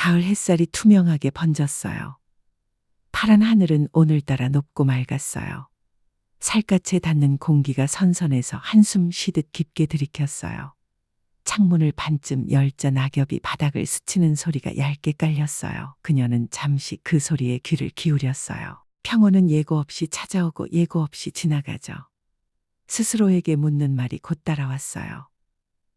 가을 햇살이 투명하게 번졌어요. 파란 하늘은 오늘따라 높고 맑았어요. 살갗에 닿는 공기가 선선해서 한숨 쉬듯 깊게 들이켰어요. 창문을 반쯤 열자 낙엽이 바닥을 스치는 소리가 얇게 깔렸어요. 그녀는 잠시 그 소리에 귀를 기울였어요. 평온은 예고 없이 찾아오고 예고 없이 지나가죠. 스스로에게 묻는 말이 곧 따라왔어요.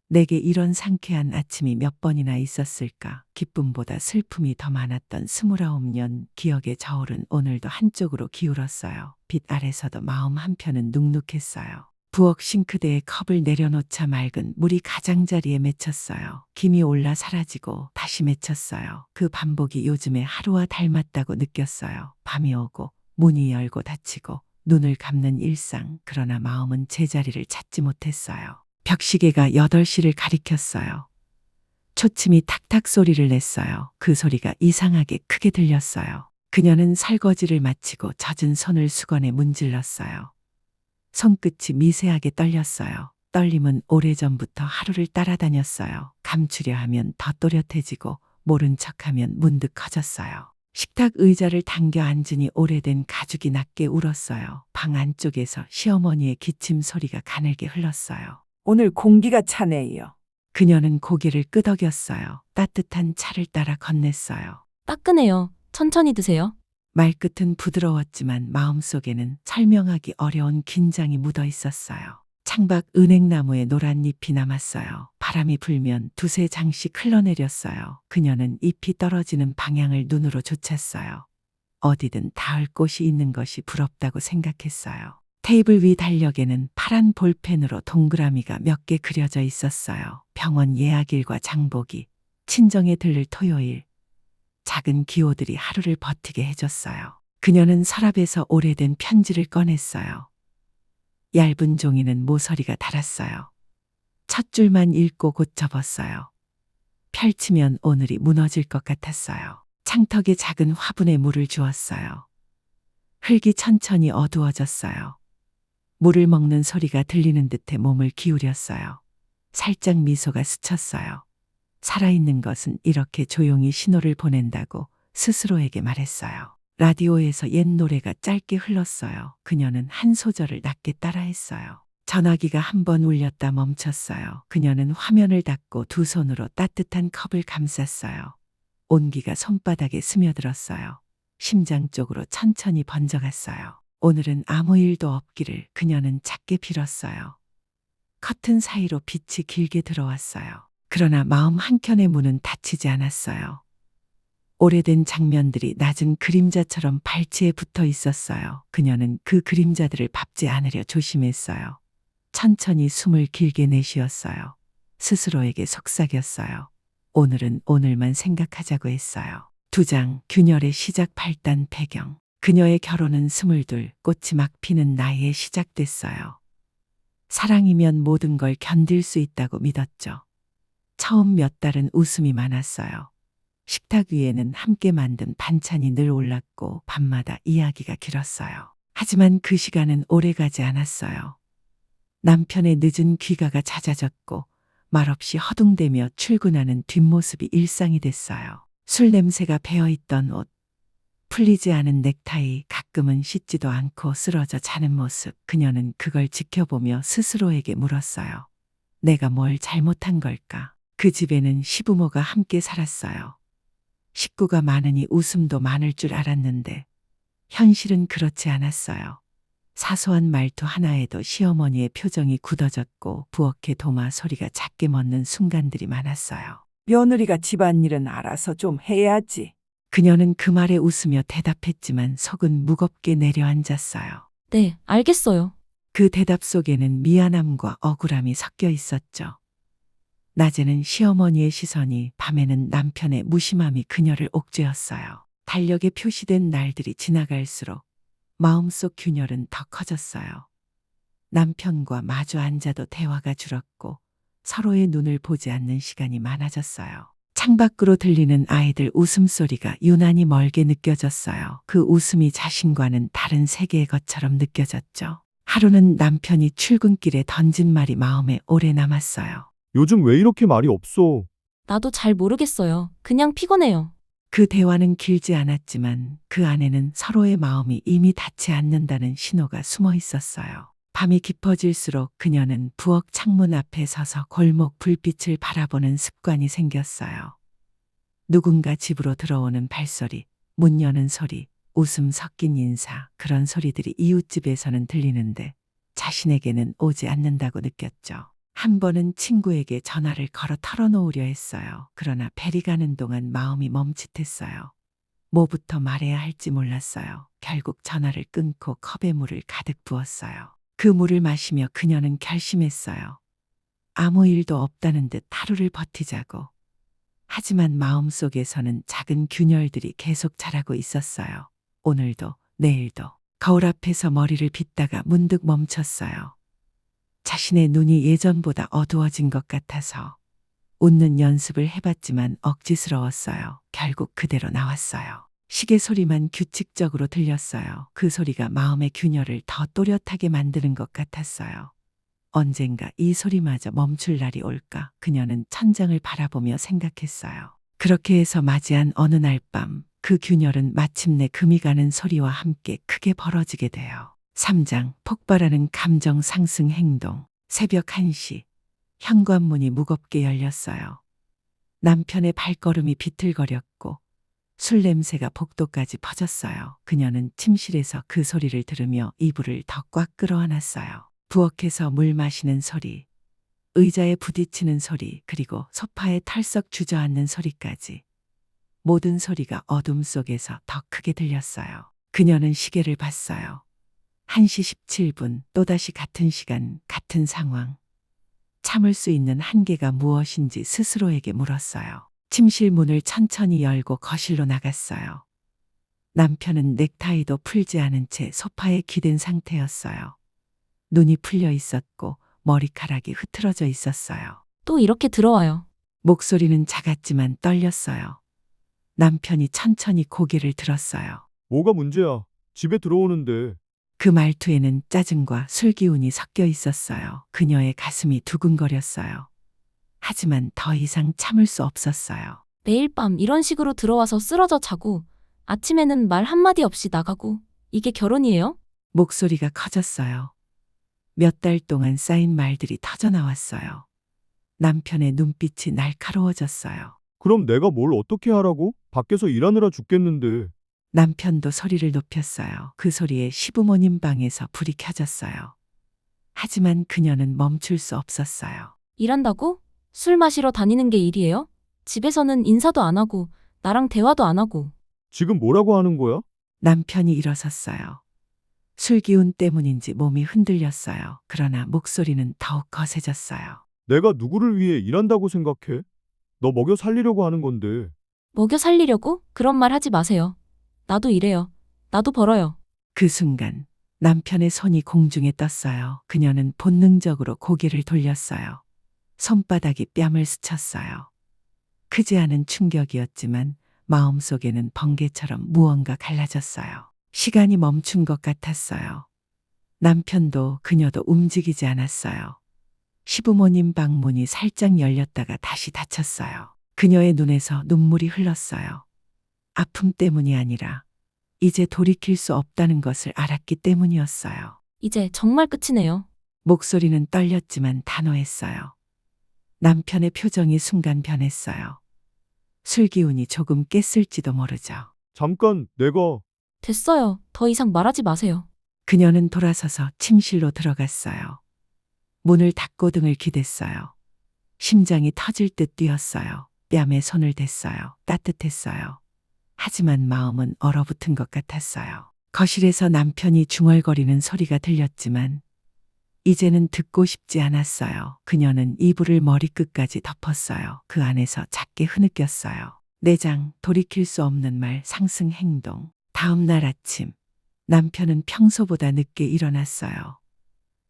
내게 이런 상쾌한 아침이 몇 번이나 있었을까? 기쁨보다 슬픔이 더 많았던 29년 기억에 저울은 오늘도 한쪽으로 기울었어요. 빛 아래서도 마음 한편은 눅눅했어요. 부엌 싱크대에 컵을 내려놓자 맑은 물이 가장자리에 맺혔어요. 김이 올라 사라지고 다시 맺혔어요. 그 반복이 요즘에 하루와 닮았다고 느꼈어요. 밤이 오고 문이 열고 닫히고 눈을 감는 일상. 그러나 마음은 제자리를 찾지 못했어요. 벽시계가 8시를 가리켰어요. 초침이 탁탁 소리를 냈어요. 그 소리가 이상하게 크게 들렸어요. 그녀는 설거지를 마치고 젖은 손을 수건에 문질렀어요. 손끝이 미세하게 떨렸어요. 떨림은 오래전부터 하루를 따라다녔어요. 감추려 하면 더 또렷해지고 모른 척하면 문득 커졌어요. 식탁 의자를 당겨 앉으니 오래된 가죽이 낮게 울었어요. 방 안쪽에서 시어머니의 기침 소리가 가늘게 흘렀어요. 오늘 공기가 차네요. 그녀는 고개를 끄덕였어요. 따뜻한 차를 따라 건넸어요. 따끈해요. 천천히 드세요. 말끝은 부드러웠지만 마음속에는 설명하기 어려운 긴장이 묻어 있었어요. 창밖 은행나무에 노란 잎이 남았어요. 바람이 불면 두세 장씩 흘러내렸어요. 그녀는 잎이 떨어지는 방향을 눈으로 좇았어요. 어디든 닿을 곳이 있는 것이 부럽다고 생각했어요. 테이블 위 달력에는 파란 볼펜으로 동그라미가 몇 개 그려져 있었어요. 병원 예약일과 장보기, 친정에 들를 토요일. 작은 기호들이 하루를 버티게 해줬어요. 그녀는 서랍에서 오래된 편지를 꺼냈어요. 얇은 종이는 모서리가 달았어요. 첫 줄만 읽고 곧 접었어요. 펼치면 오늘이 무너질 것 같았어요. 창턱에 작은 화분에 물을 주었어요. 흙이 천천히 어두워졌어요. 물을 먹는 소리가 들리는 듯해 몸을 기울였어요. 살짝 미소가 스쳤어요. 살아있는 것은 이렇게 조용히 신호를 보낸다고 스스로에게 말했어요. 라디오에서 옛 노래가 짧게 흘렀어요. 그녀는 한 소절을 낮게 따라했어요. 전화기가 한 번 울렸다 멈췄어요. 그녀는 화면을 닫고 두 손으로 따뜻한 컵을 감쌌어요. 온기가 손바닥에 스며들었어요. 심장 쪽으로 천천히 번져갔어요. 오늘은 아무 일도 없기를 그녀는 작게 빌었어요. 커튼 사이로 빛이 길게 들어왔어요. 그러나 마음 한켠의 문은 닫히지 않았어요. 오래된 장면들이 낮은 그림자처럼 발치에 붙어 있었어요. 그녀는 그 그림자들을 밟지 않으려 조심했어요. 천천히 숨을 길게 내쉬었어요. 스스로에게 속삭였어요. 오늘은 오늘만 생각하자고 했어요. 2장, 균열의 시작 8단 배경. 그녀의 결혼은 22, 꽃이 막 피는 나이에 시작됐어요. 사랑이면 모든 걸 견딜 수 있다고 믿었죠. 처음 몇 달은 웃음이 많았어요. 식탁 위에는 함께 만든 반찬이 늘 올랐고 밤마다 이야기가 길었어요. 하지만 그 시간은 오래가지 않았어요. 남편의 늦은 귀가가 잦아졌고 말없이 허둥대며 출근하는 뒷모습이 일상이 됐어요. 술 냄새가 배어있던 옷, 풀리지 않은 넥타이, 가끔은 씻지도 않고 쓰러져 자는 모습. 그녀는 그걸 지켜보며 스스로에게 물었어요. 내가 뭘 잘못한 걸까? 그 집에는 시부모가 함께 살았어요. 식구가 많으니 웃음도 많을 줄 알았는데 현실은 그렇지 않았어요. 사소한 말투 하나에도 시어머니의 표정이 굳어졌고 부엌의 도마 소리가 작게 멎는 순간들이 많았어요. 며느리가 집안일은 알아서 좀 해야지. 그녀는 그 말에 웃으며 대답했지만 속은 무겁게 내려앉았어요. 네, 알겠어요. 그 대답 속에는 미안함과 억울함이 섞여 있었죠. 낮에는 시어머니의 시선이, 밤에는 남편의 무심함이 그녀를 옥죄었어요. 달력에 표시된 날들이 지나갈수록 마음속 균열은 더 커졌어요. 남편과 마주 앉아도 대화가 줄었고 서로의 눈을 보지 않는 시간이 많아졌어요. 창밖으로 들리는 아이들 웃음소리가 유난히 멀게 느껴졌어요. 그 웃음이 자신과는 다른 세계의 것처럼 느껴졌죠. 하루는 남편이 출근길에 던진 말이 마음에 오래 남았어요. 요즘 왜 이렇게 말이 없어? 나도 잘 모르겠어요. 그냥 피곤해요. 그 대화는 길지 않았지만 그 안에는 서로의 마음이 이미 닿지 않는다는 신호가 숨어 있었어요. 밤이 깊어질수록 그녀는 부엌 창문 앞에 서서 골목 불빛을 바라보는 습관이 생겼어요. 누군가 집으로 들어오는 발소리, 문 여는 소리, 웃음 섞인 인사, 그런 소리들이 이웃집에서는 들리는데 자신에게는 오지 않는다고 느꼈죠. 한 번은 친구에게 전화를 걸어 털어놓으려 했어요. 그러나 벨이 가는 동안 마음이 멈칫했어요. 뭐부터 말해야 할지 몰랐어요. 결국 전화를 끊고 컵에 물을 가득 부었어요. 그 물을 마시며 그녀는 결심했어요. 아무 일도 없다는 듯 하루를 버티자고. 하지만 마음속에서는 작은 균열들이 계속 자라고 있었어요. 오늘도, 내일도. 거울 앞에서 머리를 빗다가 문득 멈췄어요. 자신의 눈이 예전보다 어두워진 것 같아서 웃는 연습을 해봤지만 억지스러웠어요. 결국 그대로 나왔어요. 시계 소리만 규칙적으로 들렸어요. 그 소리가 마음의 균열을 더 또렷하게 만드는 것 같았어요. 언젠가 이 소리마저 멈출 날이 올까? 그녀는 천장을 바라보며 생각했어요. 그렇게 해서 맞이한 어느 날 밤, 그 균열은 마침내 금이 가는 소리와 함께 크게 벌어지게 돼요. 3장, 폭발하는 감정 상승 행동. 새벽 1시, 현관문이 무겁게 열렸어요. 남편의 발걸음이 비틀거렸고 술 냄새가 복도까지 퍼졌어요. 그녀는 침실에서 그 소리를 들으며 이불을 더 꽉 끌어안았어요. 부엌에서 물 마시는 소리, 의자에 부딪히는 소리, 그리고 소파에 털썩 주저앉는 소리까지. 모든 소리가 어둠 속에서 더 크게 들렸어요. 그녀는 시계를 봤어요. 1시 17분, 또다시 같은 시간, 같은 상황. 참을 수 있는 한계가 무엇인지 스스로에게 물었어요. 침실 문을 천천히 열고 거실로 나갔어요. 남편은 넥타이도 풀지 않은 채 소파에 기댄 상태였어요. 눈이 풀려 있었고 머리카락이 흐트러져 있었어요. 또 이렇게 들어와요. 목소리는 작았지만 떨렸어요. 남편이 천천히 고개를 들었어요. 뭐가 문제야? 집에 들어오는데. 그 말투에는 짜증과 술 기운이 섞여 있었어요. 그녀의 가슴이 두근거렸어요. 하지만 더 이상 참을 수 없었어요. 매일 밤 이런 식으로 들어와서 쓰러져 자고 아침에는 말 한마디 없이 나가고 이게 결혼이에요? 목소리가 커졌어요. 몇 달 동안 쌓인 말들이 터져나왔어요. 남편의 눈빛이 날카로워졌어요. 그럼 내가 뭘 어떻게 하라고? 밖에서 일하느라 죽겠는데. 남편도 소리를 높였어요. 그 소리에 시부모님 방에서 불이 켜졌어요. 하지만 그녀는 멈출 수 없었어요. 일한다고? 술 마시러 다니는 게 일이에요? 집에서는 인사도 안 하고 나랑 대화도 안 하고. 지금 뭐라고 하는 거야? 남편이 일어섰어요. 술 기운 때문인지 몸이 흔들렸어요. 그러나 목소리는 더욱 거세졌어요. 내가 누구를 위해 일한다고 생각해? 너 먹여 살리려고 하는 건데. 먹여 살리려고? 그런 말 하지 마세요. 나도 일해요. 나도 벌어요. 그 순간 남편의 손이 공중에 떴어요. 그녀는 본능적으로 고개를 돌렸어요. 손바닥이 뺨을 스쳤어요. 크지 않은 충격이었지만 마음속에는 번개처럼 무언가 갈라졌어요. 시간이 멈춘 것 같았어요. 남편도 그녀도 움직이지 않았어요. 시부모님 방문이 살짝 열렸다가 다시 닫혔어요. 그녀의 눈에서 눈물이 흘렀어요. 아픔 때문이 아니라 이제 돌이킬 수 없다는 것을 알았기 때문이었어요. 이제 정말 끝이네요. 목소리는 떨렸지만 단호했어요. 남편의 표정이 순간 변했어요. 술 기운이 조금 깼을지도 모르죠. 잠깐, 내가. 됐어요. 더 이상 말하지 마세요. 그녀는 돌아서서 침실로 들어갔어요. 문을 닫고 등을 기댔어요. 심장이 터질 듯 뛰었어요. 뺨에 손을 댔어요. 따뜻했어요. 하지만 마음은 얼어붙은 것 같았어요. 거실에서 남편이 중얼거리는 소리가 들렸지만 이제는 듣고 싶지 않았어요. 그녀는 이불을 머리끝까지 덮었어요. 그 안에서 작게 흐느꼈어요. 4장, 돌이킬 수 없는 말, 상승 행동. 다음 날 아침, 남편은 평소보다 늦게 일어났어요.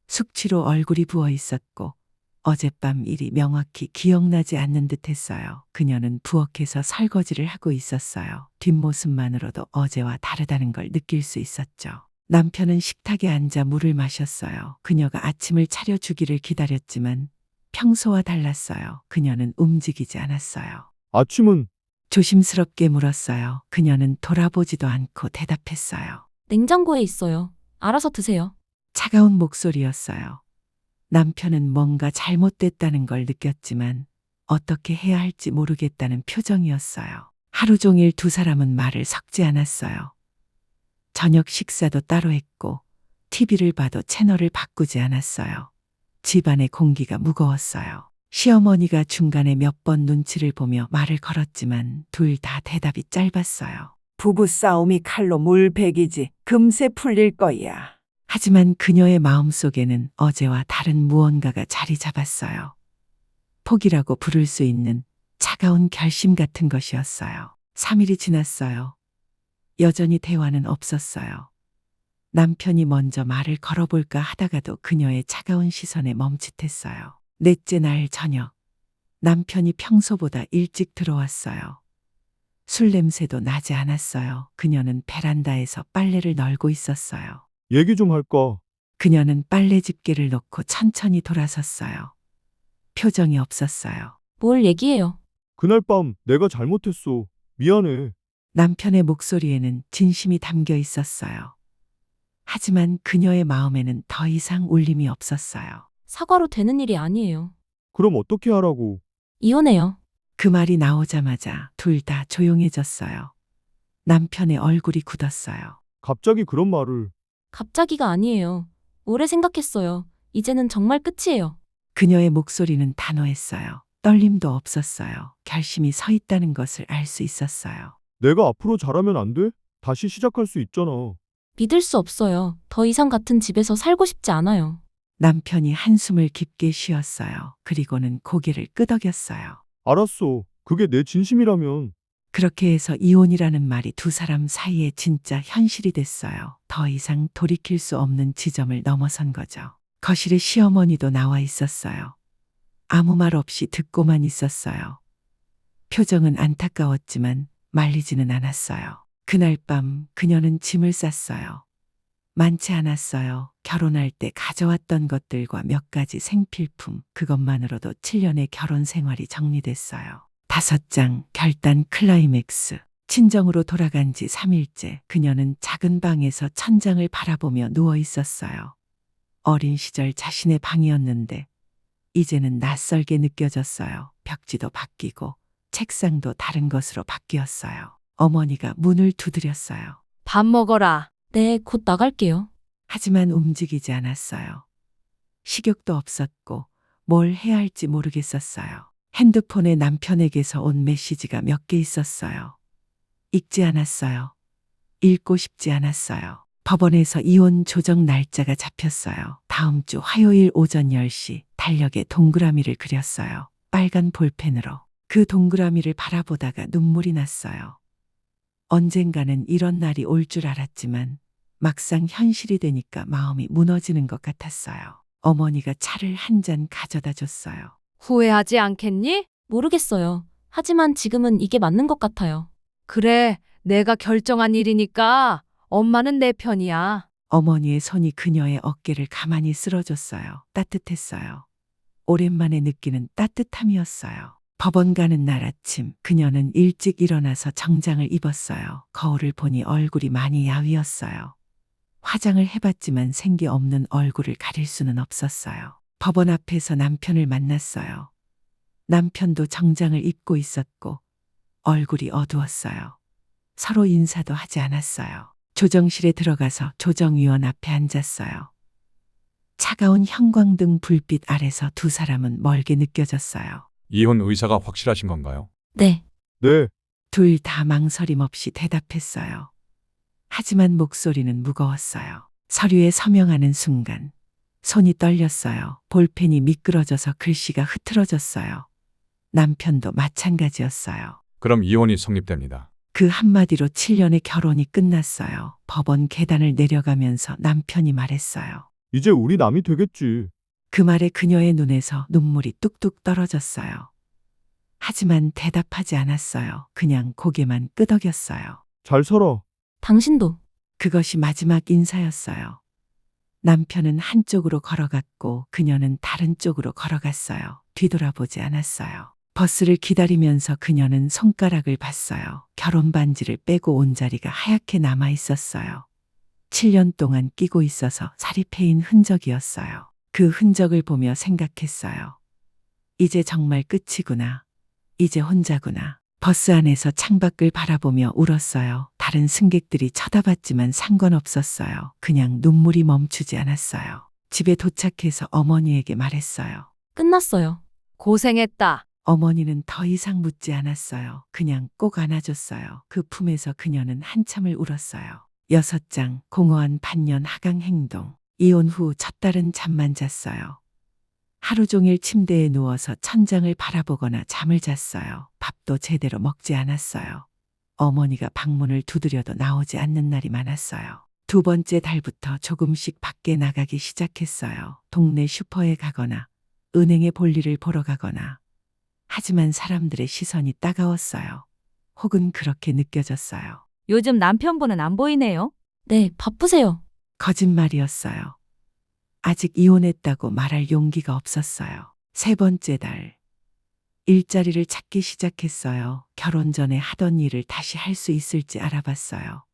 숙취로 얼굴이 부어 있었고 어젯밤 일이 명확히 기억나지 않는 듯 했어요. 그녀는 부엌에서 설거지를 하고 있었어요. 뒷모습만으로도 어제와 다르다는 걸 느낄 수 있었죠. 남편은 식탁에 앉아 물을 마셨어요. 그녀가 아침을 차려주기를 기다렸지만 평소와 달랐어요. 그녀는 움직이지 않았어요. 아침은 조심스럽게 물었어요. 그녀는 돌아보지도 않고 대답했어요. 냉장고에 있어요. 알아서 드세요. 차가운 목소리였어요. 남편은 뭔가 잘못됐다는 걸 느꼈지만 어떻게 해야 할지 모르겠다는 표정이었어요. 하루 종일 두 사람은 말을 섞지 않았어요. 저녁 식사도 따로 했고 TV를 봐도 채널을 바꾸지 않았어요. 집안의 공기가 무거웠어요. 시어머니가 중간에 몇 번 눈치를 보며 말을 걸었지만 둘 다 대답이 짧았어요. 부부 싸움이 칼로 물베기지. 금세 풀릴 거야. 하지만 그녀의 마음속에는 어제와 다른 무언가가 자리 잡았어요. 포기라고 부를 수 있는 차가운 결심 같은 것이었어요. 3일이 지났어요. 여전히 대화는 없었어요. 남편이 먼저 말을 걸어볼까 하다가도 그녀의 차가운 시선에 멈칫했어요. 넷째 날 저녁, 남편이 평소보다 일찍 들어왔어요. 술 냄새도 나지 않았어요. 그녀는 베란다에서 빨래를 널고 있었어요. 얘기 좀 할까? 그녀는 빨래 집게를 놓고 천천히 돌아섰어요. 표정이 없었어요. 뭘 얘기해요? 그날 밤 내가 잘못했어. 미안해. 남편의 목소리에는 진심이 담겨 있었어요. 하지만 그녀의 마음에는 더 이상 울림이 없었어요. 사과로 되는 일이 아니에요. 그럼 어떻게 하라고? 이혼해요. 그 말이 나오자마자 둘 다 조용해졌어요. 남편의 얼굴이 굳었어요. 갑자기 그런 말을. 갑자기가 아니에요. 오래 생각했어요. 이제는 정말 끝이에요. 그녀의 목소리는 단호했어요. 떨림도 없었어요. 결심이 서 있다는 것을 알 수 있었어요. 내가 앞으로 잘하면 안 돼? 다시 시작할 수 있잖아. 믿을 수 없어요. 더 이상 같은 집에서 살고 싶지 않아요. 남편이 한숨을 깊게 쉬었어요. 그리고는 고개를 끄덕였어요. 알았어. 그게 내 진심이라면. 그렇게 해서 이혼이라는 말이 두 사람 사이에 진짜 현실이 됐어요. 더 이상 돌이킬 수 없는 지점을 넘어선 거죠. 거실에 시어머니도 나와 있었어요. 아무 말 없이 듣고만 있었어요. 표정은 안타까웠지만 말리지는 않았어요. 그날 밤 그녀는 짐을 쌌어요. 많지 않았어요. 결혼할 때 가져왔던 것들과 몇 가지 생필품, 그것만으로도 7년의 결혼 생활이 정리됐어요. 5장 결단 클라이맥스. 친정으로 돌아간 지 3일째 그녀는 작은 방에서 천장을 바라보며 누워 있었어요. 어린 시절 자신의 방이었는데 이제는 낯설게 느껴졌어요. 벽지도 바뀌고 책상도 다른 것으로 바뀌었어요. 어머니가 문을 두드렸어요. 밥 먹어라. 네, 곧 나갈게요. 하지만 움직이지 않았어요. 식욕도 없었고 뭘 해야 할지 모르겠었어요. 핸드폰에 남편에게서 온 메시지가 몇 개 있었어요. 읽지 않았어요. 읽고 싶지 않았어요. 법원에서 이혼 조정 날짜가 잡혔어요. 다음 주 화요일 오전 10시 달력에 동그라미를 그렸어요. 빨간 볼펜으로. 그 동그라미를 바라보다가 눈물이 났어요. 언젠가는 이런 날이 올 줄 알았지만 막상 현실이 되니까 마음이 무너지는 것 같았어요. 어머니가 차를 한 잔 가져다 줬어요. 후회하지 않겠니? 모르겠어요. 하지만 지금은 이게 맞는 것 같아요. 그래, 내가 결정한 일이니까 엄마는 내 편이야. 어머니의 손이 그녀의 어깨를 가만히 쓸어줬어요. 따뜻했어요. 오랜만에 느끼는 따뜻함이었어요. 법원 가는 날 아침 그녀는 일찍 일어나서 정장을 입었어요. 거울을 보니 얼굴이 많이 야위었어요. 화장을 해봤지만 생기 없는 얼굴을 가릴 수는 없었어요. 법원 앞에서 남편을 만났어요. 남편도 정장을 입고 있었고 얼굴이 어두웠어요. 서로 인사도 하지 않았어요. 조정실에 들어가서 조정위원 앞에 앉았어요. 차가운 형광등 불빛 아래서 두 사람은 멀게 느껴졌어요. 이혼 의사가 확실하신 건가요? 네. 네. 둘 다 망설임 없이 대답했어요. 하지만 목소리는 무거웠어요. 서류에 서명하는 순간 손이 떨렸어요. 볼펜이 미끄러져서 글씨가 흐트러졌어요. 남편도 마찬가지였어요. 그럼 이혼이 성립됩니다. 그 한마디로 7년의 결혼이 끝났어요. 법원 계단을 내려가면서 남편이 말했어요. 이제 우리 남이 되겠지. 그 말에 그녀의 눈에서 눈물이 뚝뚝 떨어졌어요. 하지만 대답하지 않았어요. 그냥 고개만 끄덕였어요. 잘 살아. 당신도. 그것이 마지막 인사였어요. 남편은 한쪽으로 걸어갔고 그녀는 다른 쪽으로 걸어갔어요. 뒤돌아보지 않았어요. 버스를 기다리면서 그녀는 손가락을 봤어요. 결혼 반지를 빼고 온 자리가 하얗게 남아 있었어요. 7년 동안 끼고 있어서 살이 패인 흔적이었어요. 그 흔적을 보며 생각했어요. 이제 정말 끝이구나. 이제 혼자구나. 버스 안에서 창밖을 바라보며 울었어요. 다른 승객들이 쳐다봤지만 상관없었어요. 그냥 눈물이 멈추지 않았어요. 집에 도착해서 어머니에게 말했어요. 끝났어요. 고생했다. 어머니는 더 이상 묻지 않았어요. 그냥 꼭 안아줬어요. 그 품에서 그녀는 한참을 울었어요. 6장 공허한 반년 하강 행동. 이혼 후 첫 달은 잠만 잤어요. 하루 종일 침대에 누워서 천장을 바라보거나 잠을 잤어요. 밥도 제대로 먹지 않았어요. 어머니가 방문을 두드려도 나오지 않는 날이 많았어요. 두 번째 달부터 조금씩 밖에 나가기 시작했어요. 동네 슈퍼에 가거나 은행에 볼일을 보러 가거나. 하지만 사람들의 시선이 따가웠어요. 혹은 그렇게 느껴졌어요. 요즘 남편분은 안 보이네요. 네, 바쁘세요. 거짓말이었어요. 아직 이혼했다고 말할 용기가 없었어요. 세 번째 달. 일자리를 찾기 시작했어요. 결혼 전에 하던 일을 다시 할 수 있을지 알아봤어요.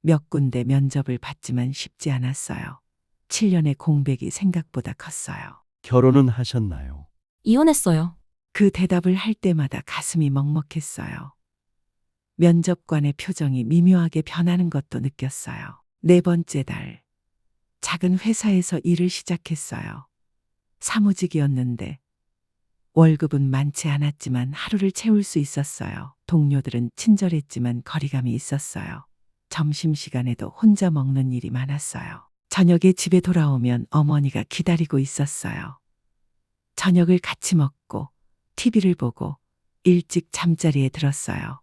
몇 군데 면접을 봤지만 쉽지 않았어요. 7년의 공백이 생각보다 컸어요. 결혼은 하셨나요? 이혼했어요. 그 대답을 할 때마다 가슴이 먹먹했어요. 면접관의 표정이 미묘하게 변하는 것도 느꼈어요. 네 번째 달. 작은 회사에서 일을 시작했어요. 사무직이었는데 월급은 많지 않았지만 하루를 채울 수 있었어요. 동료들은 친절했지만 거리감이 있었어요. 점심시간에도 혼자 먹는 일이 많았어요. 저녁에 집에 돌아오면 어머니가 기다리고 있었어요. 저녁을 같이 먹고 TV를 보고 일찍 잠자리에 들었어요.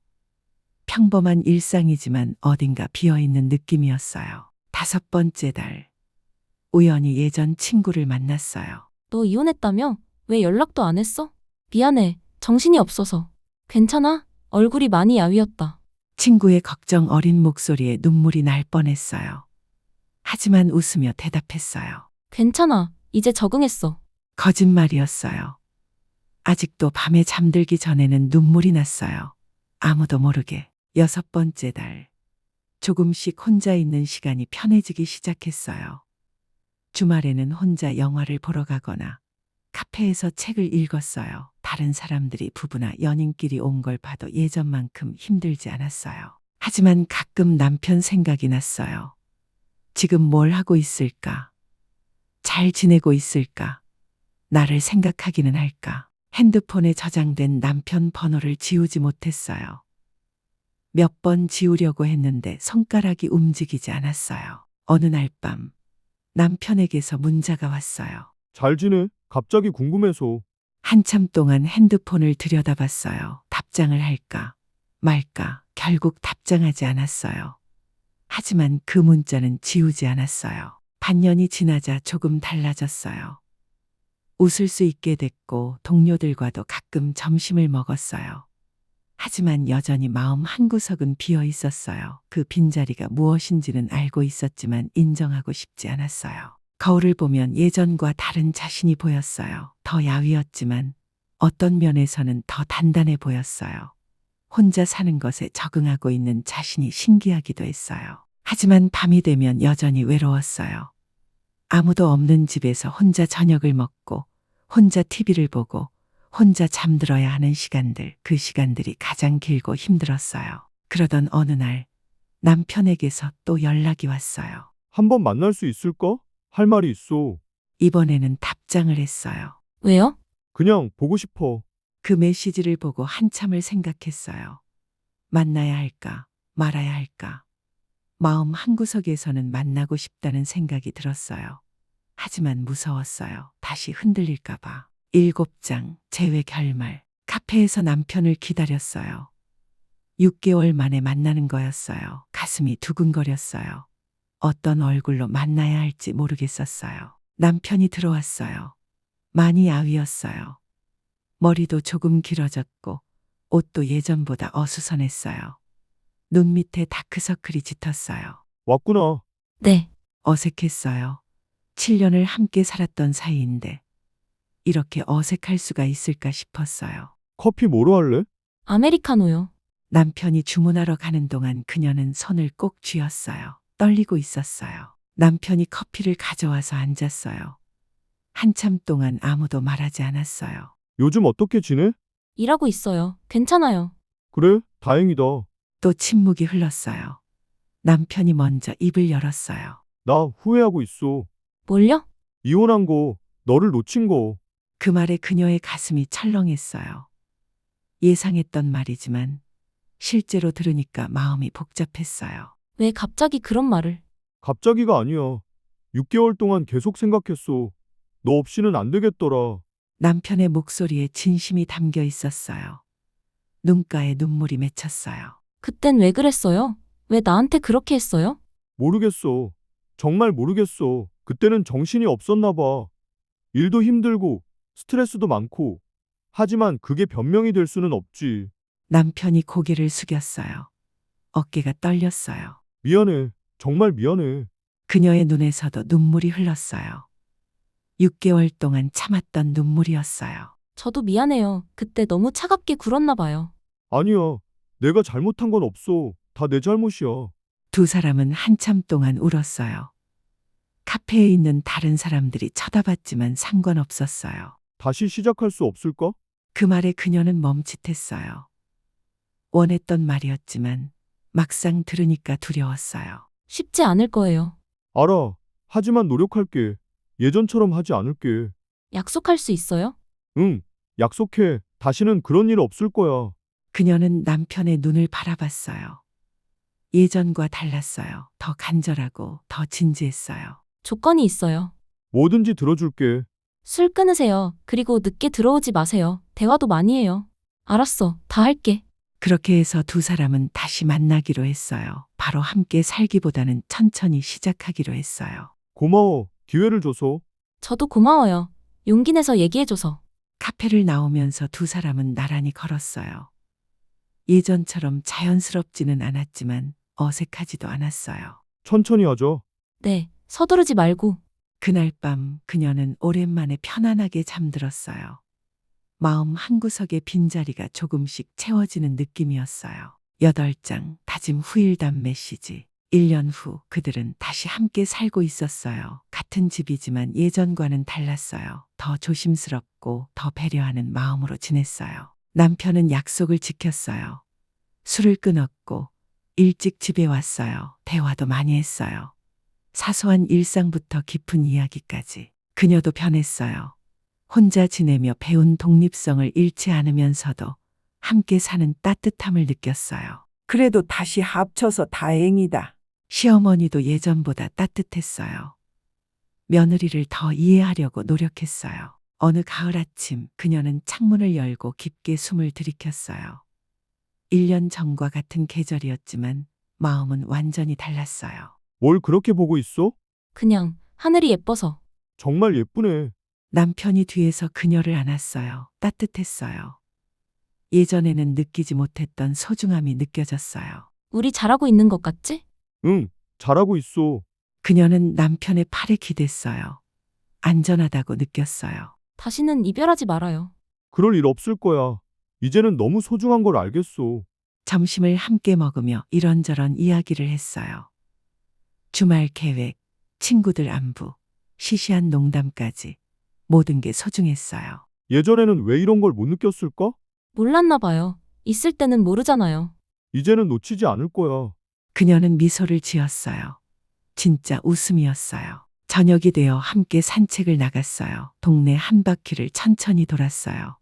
평범한 일상이지만 어딘가 비어있는 느낌이었어요. 다섯 번째 달. 우연히 예전 친구를 만났어요. 너 이혼했다며? 왜 연락도 안 했어? 미안해. 정신이 없어서. 괜찮아? 얼굴이 많이 야위었다. 친구의 걱정 어린 목소리에 눈물이 날 뻔했어요. 하지만 웃으며 대답했어요. 괜찮아. 이제 적응했어. 거짓말이었어요. 아직도 밤에 잠들기 전에는 눈물이 났어요. 아무도 모르게. 여섯 번째 달. 조금씩 혼자 있는 시간이 편해지기 시작했어요. 주말에는 혼자 영화를 보러 가거나 카페에서 책을 읽었어요. 다른 사람들이 부부나 연인끼리 온 걸 봐도 예전만큼 힘들지 않았어요. 하지만 가끔 남편 생각이 났어요. 지금 뭘 하고 있을까? 잘 지내고 있을까? 나를 생각하기는 할까? 핸드폰에 저장된 남편 번호를 지우지 못했어요. 몇 번 지우려고 했는데 손가락이 움직이지 않았어요. 어느 날 밤 남편에게서 문자가 왔어요. 잘 지내? 갑자기 궁금해서. 한참 동안 핸드폰을 들여다봤어요. 답장을 할까 말까. 결국 답장하지 않았어요. 하지만 그 문자는 지우지 않았어요. 반년이 지나자 조금 달라졌어요. 웃을 수 있게 됐고 동료들과도 가끔 점심을 먹었어요. 하지만 여전히 마음 한구석은 비어 있었어요. 그 빈자리가 무엇인지는 알고 있었지만 인정하고 싶지 않았어요. 거울을 보면 예전과 다른 자신이 보였어요. 더 야위었지만 어떤 면에서는 더 단단해 보였어요. 혼자 사는 것에 적응하고 있는 자신이 신기하기도 했어요. 하지만 밤이 되면 여전히 외로웠어요. 아무도 없는 집에서 혼자 저녁을 먹고 혼자 TV를 보고 혼자 잠들어야 하는 시간들, 그 시간들이 가장 길고 힘들었어요. 그러던 어느 날 남편에게서 또 연락이 왔어요. 한번 만날 수 있을까? 할 말이 있어. 이번에는 답장을 했어요. 왜요? 그냥 보고 싶어. 그 메시지를 보고 한참을 생각했어요. 만나야 할까, 말아야 할까. 마음 한구석에서는 만나고 싶다는 생각이 들었어요. 하지만 무서웠어요. 다시 흔들릴까봐. 7장 재회 결말. 카페에서 남편을 기다렸어요. 6개월 만에 만나는 거였어요. 가슴이 두근거렸어요. 어떤 얼굴로 만나야 할지 모르겠었어요. 남편이 들어왔어요. 많이 야위었어요. 머리도 조금 길어졌고 옷도 예전보다 어수선했어요. 눈 밑에 다크서클이 짙었어요. 왔구나. 네. 어색했어요. 7년을 함께 살았던 사이인데 이렇게 어색할 수가 있을까 싶었어요. 커피 뭐로 할래? 아메리카노요. 남편이 주문하러 가는 동안 그녀는 손을 꼭 쥐었어요. 떨리고 있었어요. 남편이 커피를 가져와서 앉았어요. 한참 동안 아무도 말하지 않았어요. 요즘 어떻게 지내? 일하고 있어요. 괜찮아요. 그래, 다행이다. 또 침묵이 흘렀어요. 남편이 먼저 입을 열었어요. 나 후회하고 있어. 뭘요? 이혼한 거, 너를 놓친 거. 그 말에 그녀의 가슴이 철렁했어요. 예상했던 말이지만 실제로 들으니까 마음이 복잡했어요. 왜 갑자기 그런 말을? 갑자기가 아니야. 6개월 동안 계속 생각했어. 너 없이는 안 되겠더라. 남편의 목소리에 진심이 담겨 있었어요. 눈가에 눈물이 맺혔어요. 그땐 왜 그랬어요? 왜 나한테 그렇게 했어요? 모르겠어. 정말 모르겠어. 그때는 정신이 없었나 봐. 일도 힘들고 스트레스도 많고. 하지만 그게 변명이 될 수는 없지. 남편이 고개를 숙였어요. 어깨가 떨렸어요. 미안해. 정말 미안해. 그녀의 눈에서도 눈물이 흘렀어요. 6개월 동안 참았던 눈물이었어요. 저도 미안해요. 그때 너무 차갑게 굴었나 봐요. 아니야. 내가 잘못한 건 없어. 다 내 잘못이야. 두 사람은 한참 동안 울었어요. 카페에 있는 다른 사람들이 쳐다봤지만 상관없었어요. 다시 시작할 수 없을까? 그 말에 그녀는 멈칫했어요. 원했던 말이었지만 막상 들으니까 두려웠어요. 쉽지 않을 거예요. 알아. 하지만 노력할게. 예전처럼 하지 않을게. 약속할 수 있어요? 응. 약속해. 다시는 그런 일 없을 거야. 그녀는 남편의 눈을 바라봤어요. 예전과 달랐어요. 더 간절하고 더 진지했어요. 조건이 있어요. 뭐든지 들어줄게. 술 끊으세요. 그리고 늦게 들어오지 마세요. 대화도 많이 해요. 알았어. 다 할게. 그렇게 해서 두 사람은 다시 만나기로 했어요. 바로 함께 살기보다는 천천히 시작하기로 했어요. 고마워. 기회를 줘서. 저도 고마워요. 용기 내서 얘기해줘서. 카페를 나오면서 두 사람은 나란히 걸었어요. 예전처럼 자연스럽지는 않았지만 어색하지도 않았어요. 천천히 하자. 네. 서두르지 말고. 그날 밤 그녀는 오랜만에 편안하게 잠들었어요. 마음 한구석의 빈자리가 조금씩 채워지는 느낌이었어요. 8장 다짐 후일담 메시지. 1년 후 그들은 다시 함께 살고 있었어요. 같은 집이지만 예전과는 달랐어요. 더 조심스럽고 더 배려하는 마음으로 지냈어요. 남편은 약속을 지켰어요. 술을 끊었고 일찍 집에 왔어요. 대화도 많이 했어요. 사소한 일상부터 깊은 이야기까지. 그녀도 변했어요. 혼자 지내며 배운 독립성을 잃지 않으면서도 함께 사는 따뜻함을 느꼈어요. 그래도 다시 합쳐서 다행이다. 시어머니도 예전보다 따뜻했어요. 며느리를 더 이해하려고 노력했어요. 어느 가을 아침 그녀는 창문을 열고 깊게 숨을 들이켰어요. 1년 전과 같은 계절이었지만 마음은 완전히 달랐어요. 뭘 그렇게 보고 있어? 그냥 하늘이 예뻐서. 정말 예쁘네. 남편이 뒤에서 그녀를 안았어요. 따뜻했어요. 예전에는 느끼지 못했던 소중함이 느껴졌어요. 우리 잘하고 있는 것 같지? 응. 잘하고 있어. 그녀는 남편의 팔에 기댔어요. 안전하다고 느꼈어요. 다시는 이별하지 말아요. 그럴 일 없을 거야. 이제는 너무 소중한 걸 알겠어. 점심을 함께 먹으며 이런저런 이야기를 했어요. 주말 계획, 친구들 안부, 시시한 농담까지 모든 게 소중했어요. 예전에는 왜 이런 걸 못 느꼈을까? 몰랐나 봐요. 있을 때는 모르잖아요. 이제는 놓치지 않을 거야. 그녀는 미소를 지었어요. 진짜 웃음이었어요. 저녁이 되어 함께 산책을 나갔어요. 동네 한 바퀴를 천천히 돌았어요.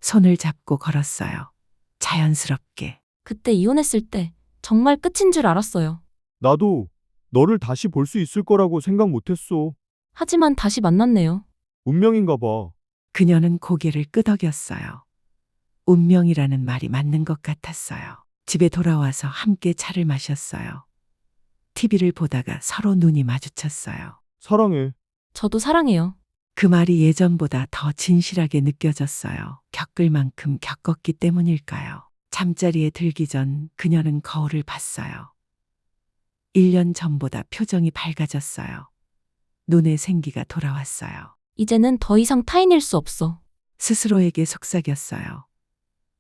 손을 잡고 걸었어요. 자연스럽게. 그때 이혼했을 때 정말 끝인 줄 알았어요. 나도 너를 다시 볼 수 있을 거라고 생각 못 했어. 하지만 다시 만났네요. 운명인가 봐. 그녀는 고개를 끄덕였어요. 운명이라는 말이 맞는 것 같았어요. 집에 돌아와서 함께 차를 마셨어요. TV를 보다가 서로 눈이 마주쳤어요. 사랑해. 저도 사랑해요. 그 말이 예전보다 더 진실하게 느껴졌어요. 겪을 만큼 겪었기 때문일까요? 잠자리에 들기 전 그녀는 거울을 봤어요. 1년 전보다 표정이 밝아졌어요. 눈에 생기가 돌아왔어요. 이제는 더 이상 타인일 수 없어. 스스로에게 속삭였어요.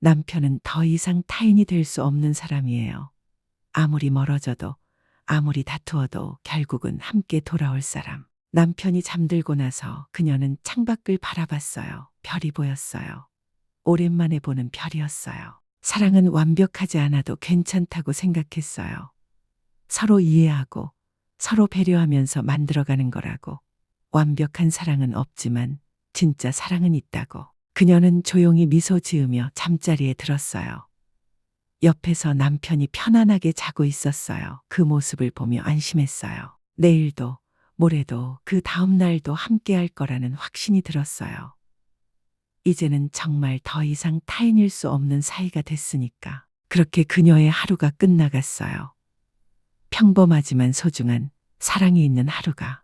남편은 더 이상 타인이 될 수 없는 사람이에요. 아무리 멀어져도, 아무리 다투어도 결국은 함께 돌아올 사람. 남편이 잠들고 나서 그녀는 창밖을 바라봤어요. 별이 보였어요. 오랜만에 보는 별이었어요. 사랑은 완벽하지 않아도 괜찮다고 생각했어요. 서로 이해하고 서로 배려하면서 만들어가는 거라고. 완벽한 사랑은 없지만 진짜 사랑은 있다고. 그녀는 조용히 미소 지으며 잠자리에 들었어요. 옆에서 남편이 편안하게 자고 있었어요. 그 모습을 보며 안심했어요. 내일도, 모레도, 그 다음 날도 함께 할 거라는 확신이 들었어요. 이제는 정말 더 이상 타인일 수 없는 사이가 됐으니까. 그렇게 그녀의 하루가 끝나갔어요. 평범하지만 소중한 사랑이 있는 하루가.